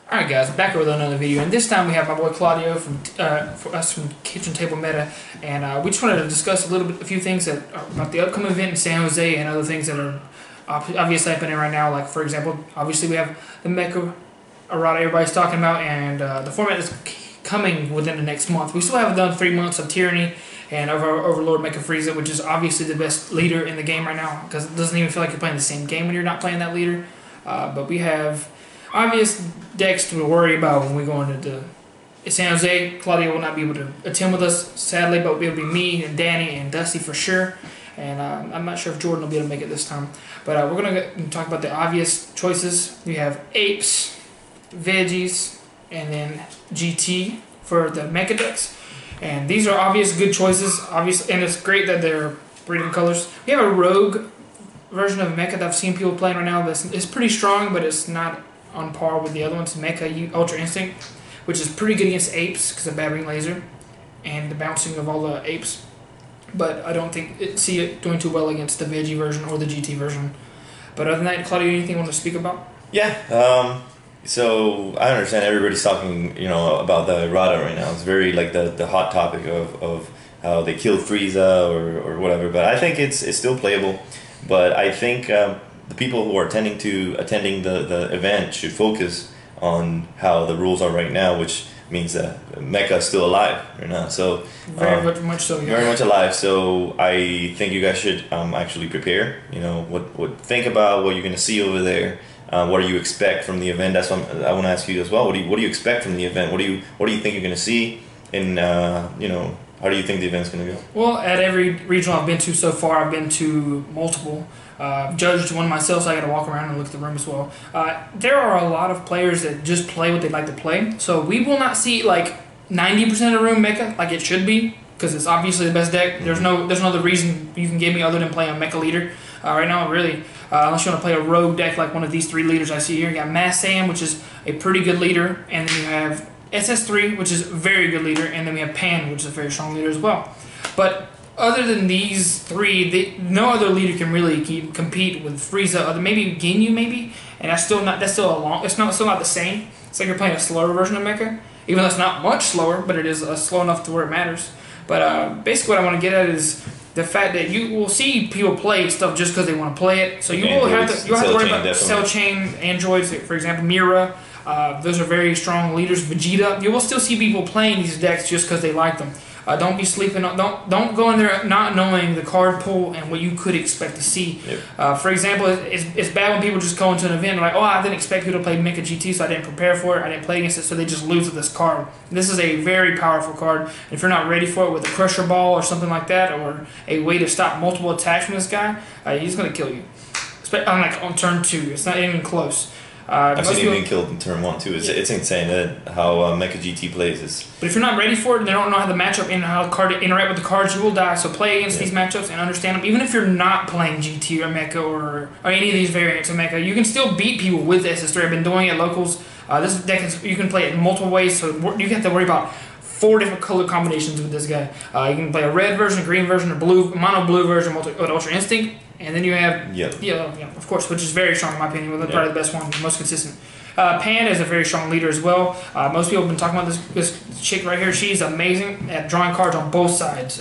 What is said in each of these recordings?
Alright guys, back with another video, and this time we have my boy Claudio from Kitchen Table Meta, and we just wanted to discuss a few things that are about the upcoming event in San Jose and other things that are obviously happening right now. Like for example, obviously we have the Mecha Errata everybody's talking about, and the format is coming within the next month. We still haven't done 3 months of Tyranny and of our Overlord Mecha Frieza, which is obviously the best leader in the game right now, because it doesn't even feel like you're playing the same game when you're not playing that leader. But we have obvious decks to worry about when we go into San Jose. Claudio will not be able to attend with us, sadly, but it'll be me and Danny and Dusty for sure. And I'm not sure if Jordan will be able to make it this time. But we're going to talk about the obvious choices. We have Apes, Veggies, and then GT for the Mecha decks. And these are obvious good choices, and it's great that they're breeding colors. We have a Rogue version of Mecha that I've seen people playing right now. It's pretty strong, but it's not on par with the other ones. Mecha Ultra Instinct, which is pretty good against Apes because of Bad Ring Laser and the bouncing of all the Apes. But I don't see it doing too well against the Veggie version or the GT version. But other than that, Claudio, anything you want to speak about? Yeah. So I understand everybody's talking, about the Errata right now. It's very like the hot topic of how they killed Frieza or whatever. But I think it's still playable. But I think the people who are attending the event should focus on how the rules are right now, which means that Mecha is still alive right now. So very much so. Yeah. Very much alive. So I think you guys should actually prepare. Think about what you're going to see over there. What do you expect from the event? That's what I want to ask you as well. What do you expect from the event? What do you think you're going to see? And how do you think the event's going to go? Well, at every regional I've been to so far, I've been to multiple. Judged one myself, so I got to walk around and look at the room as well. There are a lot of players that just play what they like to play, so we will not see like 90% of the room Mecha like it should be, because it's obviously the best deck. There's no other reason you can give me other than playing a Mecha leader right now, really. Unless you want to play a rogue deck like one of these 3 leaders I see here. You got Mass Saiyan, which is a pretty good leader, and then you have SS3, which is a very good leader, and then we have Pan, which is a very strong leader as well. But other than these 3, no other leader can really compete with Frieza. Maybe Ginyu, and it's still not the same. It's like you're playing a slower version of Mecha, even though it's not much slower, but it is slow enough to where it matters. But basically, what I want to get at is the fact that you will see people play stuff just because they want to play it. So you'll have to worry about Cell Chain, Androids, for example, Mira. Those are very strong leaders. Vegeta. You will still see people playing these decks just because they like them. Don't be sleeping. Don't go in there not knowing the card pool and what you could expect to see. Yep. For example, it's bad when people just go into an event and like, oh, I didn't expect you to play Mecha GT, so I didn't prepare for it. I didn't play against it, so they just lose with this card. This is a very powerful card. If you're not ready for it with a Crusher Ball or something like that, or a way to stop multiple attacks from this guy, he's going to kill you. On turn 2, it's not even close. I've seen him being killed in turn 1 too. It's insane how Mecha GT plays this. But if you're not ready for it and they don't know how the matchup and how the card interact with the cards, you will die. So play against these matchups and understand them. Even if you're not playing GT or Mecha or any of these variants of Mecha, you can still beat people with SS3. I've been doing it at locals. This deck you can play it in multiple ways, so you have to worry about 4 different color combinations with this guy. You can play a red version, a green version, a mono blue version with Ultra Instinct. And then you have, of course, which is very strong in my opinion. Probably the best one, the most consistent. Pan is a very strong leader as well. Most people have been talking about this chick right here. She's amazing at drawing cards on both sides.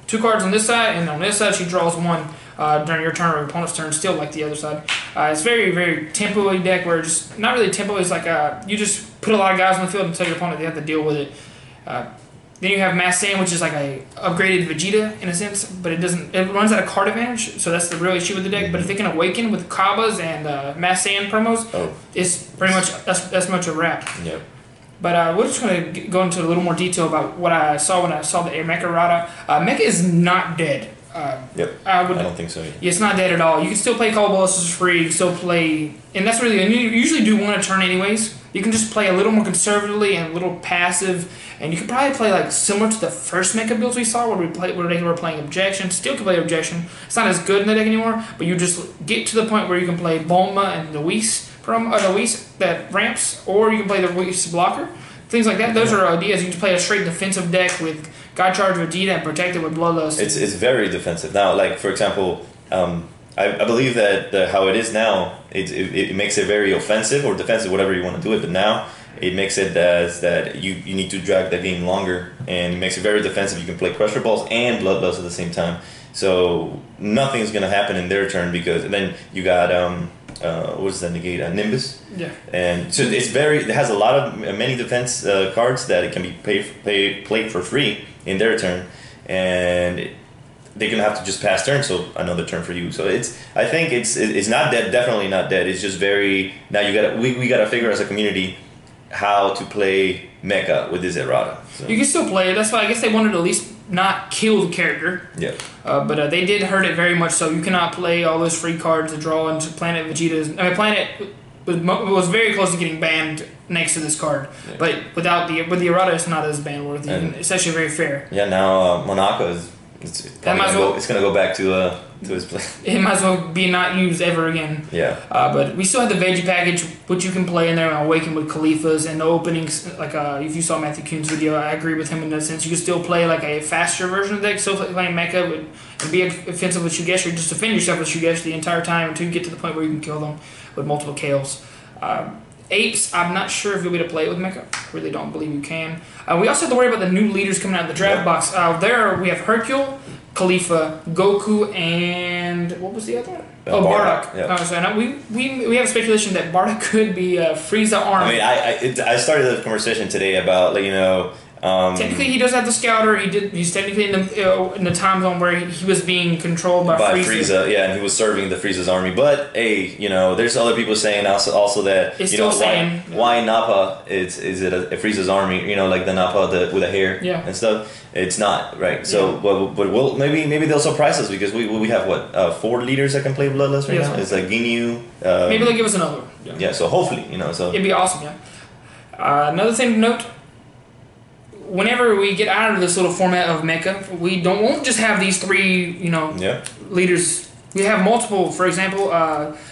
2 cards on this side, and on this side she draws 1 during your turn or your opponent's turn, still like the other side. It's very, very tempo-y deck where just, not really tempo, it's like you just put a lot of guys on the field and tell your opponent they have to deal with it. Then you have Mass Saiyan, which is like a upgraded Vegeta in a sense, but it runs out of card advantage, so that's the real issue with the deck. But if they can awaken with Kabbas and Mass Saiyan promos, it's pretty much that's much a wrap. Yep. But we're just going to go into a little more detail about what I saw when I saw the Mecha Errata. Mecha is not dead. I don't think so. Yeah, it's not dead at all. You can still play Call Bosses free. You can still play, and that's really, and you usually do 1 a turn anyways. You can just play a little more conservatively and a little passive, and you can probably play like similar to the first Mecha builds we saw where they were playing Objection. Still can play Objection. It's not as good in the deck anymore, but you just get to the point where you can play Bulma and the Whis that ramps, or you can play the Whis blocker. Things like that. Those are ideas. You can play a straight defensive deck with God Charge Vegeta and protect it with Bloodlust. It's very defensive. Now, like for example, I believe that how it is now, it makes it very offensive or defensive, whatever you want to do it. But now it makes it as that you need to drag the game longer, and it makes it very defensive. You can play pressure balls and bloodlust at the same time. So nothing's gonna happen in their turn because then you got what does that negate? Nimbus. Yeah. And so it has a lot of many defense cards that it can be played for free in their turn, and they're gonna have to just pass turn, so another turn for you. So I think it's not dead, definitely not dead. It's just very now we gotta figure as a community how to play Mecha with this errata. So. You can still play it. That's why I guess they wanted to at least not kill the character. Yeah. But they did hurt it very much. So you cannot play all those free cards to draw into Planet Vegeta's. I mean, Planet was very close to getting banned next to this card, yeah. But with the errata, it's not as ban worthy. And it's actually very fair. Yeah. Now Monaco is. It's gonna go back to his place. It might as well be not used ever again. Yeah. But we still have the veggie package, which you can play in there and awaken with Khalifas and the openings. Like if you saw Matthew Kuhn's video, I agree with him in that sense. You can still play like a faster version of the deck, still playing Mecha and be offensive with Shugesh, or just defend yourself with Shugesh the entire time until you get to the point where you can kill them with multiple KOs. Apes, I'm not sure if you'll be able to play it with Mecha. I really don't believe you can. We also have to worry about the new leaders coming out of the draft box. There we have Hercule, Khalifa, Goku, and what was the other one? Bardock. Yeah. So now we have speculation that Bardock could be Frieza arm. I mean, I started the conversation today about technically, he does have the scouter. He's technically in the time zone where he was being controlled by Frieza. Yeah, and he was serving the Frieza's army. But hey, there's other people saying also that why Nappa is it a Frieza's army? Like the Nappa with the hair and stuff. It's not right. So, but maybe they'll surprise us because we have 4 leaders that can play Bloodlust right now. It's like Ginyu. Maybe they'll give us another one. Yeah. So hopefully, so it'd be awesome. Yeah. Another thing to note. Whenever we get out of this little format of Mecha, we won't just have these 3, leaders. We have multiple. For example,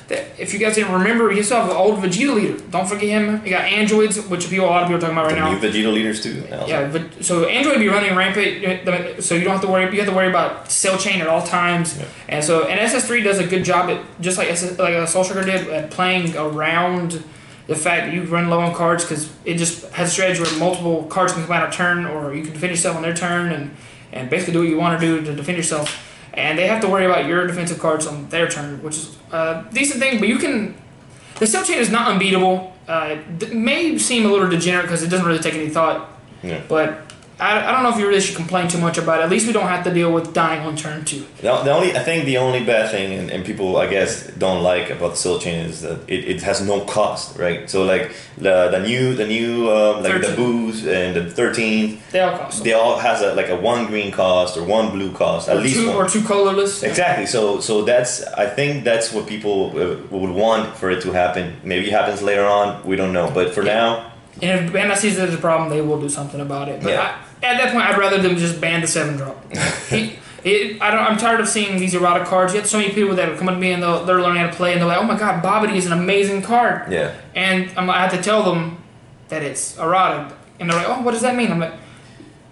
if you guys didn't remember, we still have the old Vegeta leader. Don't forget him. You got androids, which a lot of people are talking about right now. New Vegeta leaders too. Yeah, so Android will be running rampant, so you don't have to worry. You have to worry about cell chain at all times, and SS3 does a good job at just like Soul Striker did at playing around the fact that you run low on cards because it just has a strategy where multiple cards can come out of turn, or you can defend yourself on their turn and basically do what you want to do to defend yourself. And they have to worry about your defensive cards on their turn, which is a decent thing. But the cell chain is not unbeatable. It may seem a little degenerate because it doesn't really take any thought. Yeah. But I don't know if you really should complain too much about it. At least we don't have to deal with dying on turn 2. I think the only bad thing, and people I guess don't like about the cell chain is that it has no cost, right? So like the new like the Boos and the 13, they all cost. They all has a 1 green cost or 1 blue cost, at least 1. Or 2 colorless. Exactly. So I think that's what people would want for it to happen. Maybe it happens later on. We don't know, but for now. And if Bandai sees there's a problem, they will do something about it. But at that point, I'd rather them just ban the 7-drop. I'm tired of seeing these errata cards. You have so many people that come up to me and they're learning how to play, and they're like, "Oh my God, Babidi is an amazing card." Yeah. And I have to tell them that it's errata, and they're like, "Oh, what does that mean?" I'm like,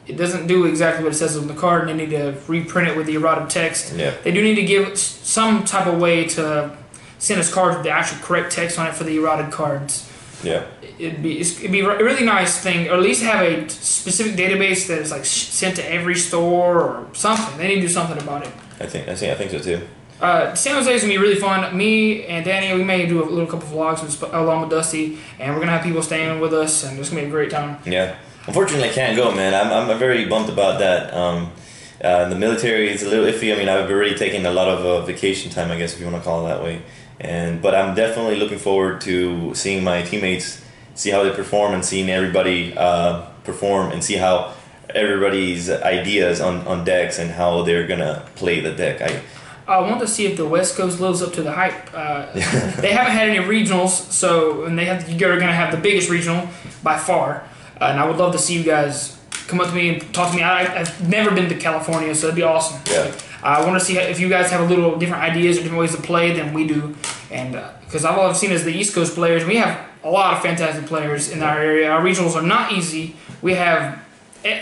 "It doesn't do exactly what it says on the card, and they need to reprint it with the errata text." Yeah. They do need to give some type of way to send us cards with the actual correct text on it for the errata cards. Yeah. It'd be a really nice thing, or at least have a specific database that is like sent to every store or something. They need to do something about it. I think so too. San Jose is gonna be really fun. Me and Danny, we may do a little couple vlogs along with Dusty, and we're gonna have people staying with us, and it's gonna be a great time. Yeah. Unfortunately, I can't go, man. I'm very bummed about that. The military is a little iffy. I mean, I've already taken a lot of vacation time, I guess, if you want to call it that way. But I'm definitely looking forward to seeing my teammates, see how they perform, and seeing everybody perform, and see how everybody's ideas on decks and how they're gonna play the deck. I want to see if the West Coast lives up to the hype. They haven't had any regionals, you're gonna have the biggest regional by far, and I would love to see you guys come up to me and talk to me. I've never been to California, so it'd be awesome. Yeah. I want to see if you guys have a little different ideas or different ways to play than we do, and because all I've seen is the East Coast players. We have a lot of fantastic players in our area. Our regionals are not easy. We have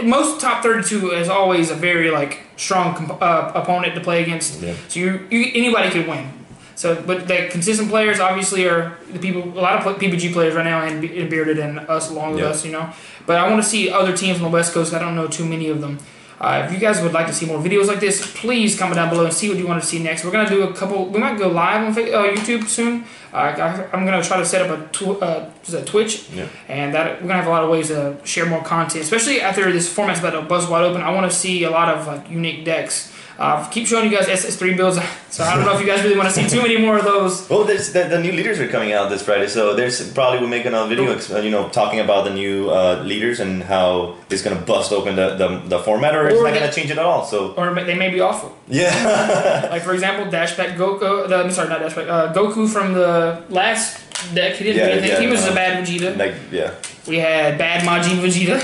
most top 32 is always a very like strong opponent to play against. Yeah. So anybody could win. So, but the consistent players obviously are the people. A lot of PBG players right now, and Bearded and us along with us, you know. But I want to see other teams on the West Coast. I don't know too many of them. If you guys would like to see more videos like this, please comment down below and see what you want to see next. We're gonna do a couple. We might go live on YouTube soon. I'm gonna try to set up a Twitch, and that we're gonna have a lot of ways to share more content, especially after this format's about to buzz wide open. I want to see a lot of like unique decks. Keep showing you guys SS3 builds, so I don't know if you guys really want to see too many more of those. Well, there's the new leaders are coming out this Friday, so there's probably we'll make another video, you know, talking about the new leaders and how it's gonna bust open the format, or it's not gonna change it at all. So or they may be awful. Yeah. Like for example, Dashback Goku. I'm sorry, not Dashback. Goku from the last deck. He didn't do anything. He was a bad Vegeta. Like We had bad Majin Vegeta.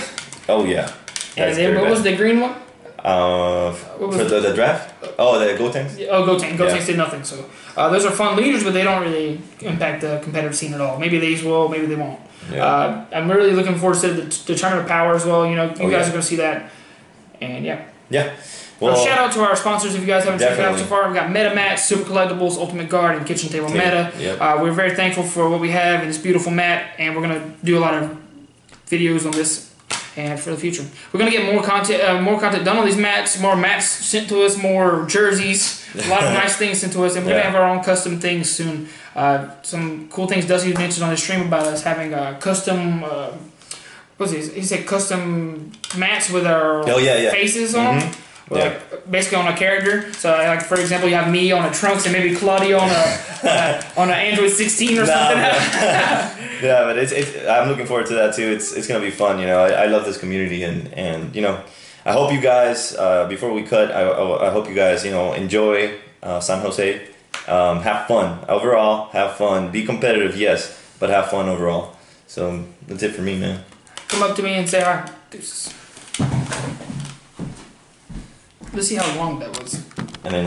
Oh yeah. And then what was the green one? For the draft? Oh, the Gotenks? Oh, Gotenks. Gotenks did nothing. So those are fun leaders, but they don't really impact the competitive scene at all. Maybe these will, maybe they won't. Yeah. I'm really looking forward to the Tournament of Power as well. You know, you guys are going to see that. And yeah. Yeah. Well, shout out to our sponsors if you guys haven't checked it out so far. We've got MetaMat, Super Collectibles, Ultimate Guard, and Kitchen Table Meta. Yep. We're very thankful for what we have in this beautiful mat, and we're going to do a lot of videos on this. And for the future, we're gonna get more content done on these mats, more mats sent to us, more jerseys, a lot of nice things sent to us, and we're gonna have our own custom things soon. Some cool things Dusty mentioned on his stream about us having custom. What was it? He said custom mats with our faces on them. Like basically on a character. So like for example, you have me on a Trunks and maybe Claudio on an Android 16 or something. Yeah, but I'm looking forward to that too. It's gonna be fun. You know, I love this community, and you know, I hope you guys before we cut, I hope you guys, you know, enjoy San Jose. Have fun overall. Have fun. Be competitive, yes, but have fun overall. So that's it for me, man. Come up to me and say hi. Let's see how long that was. And then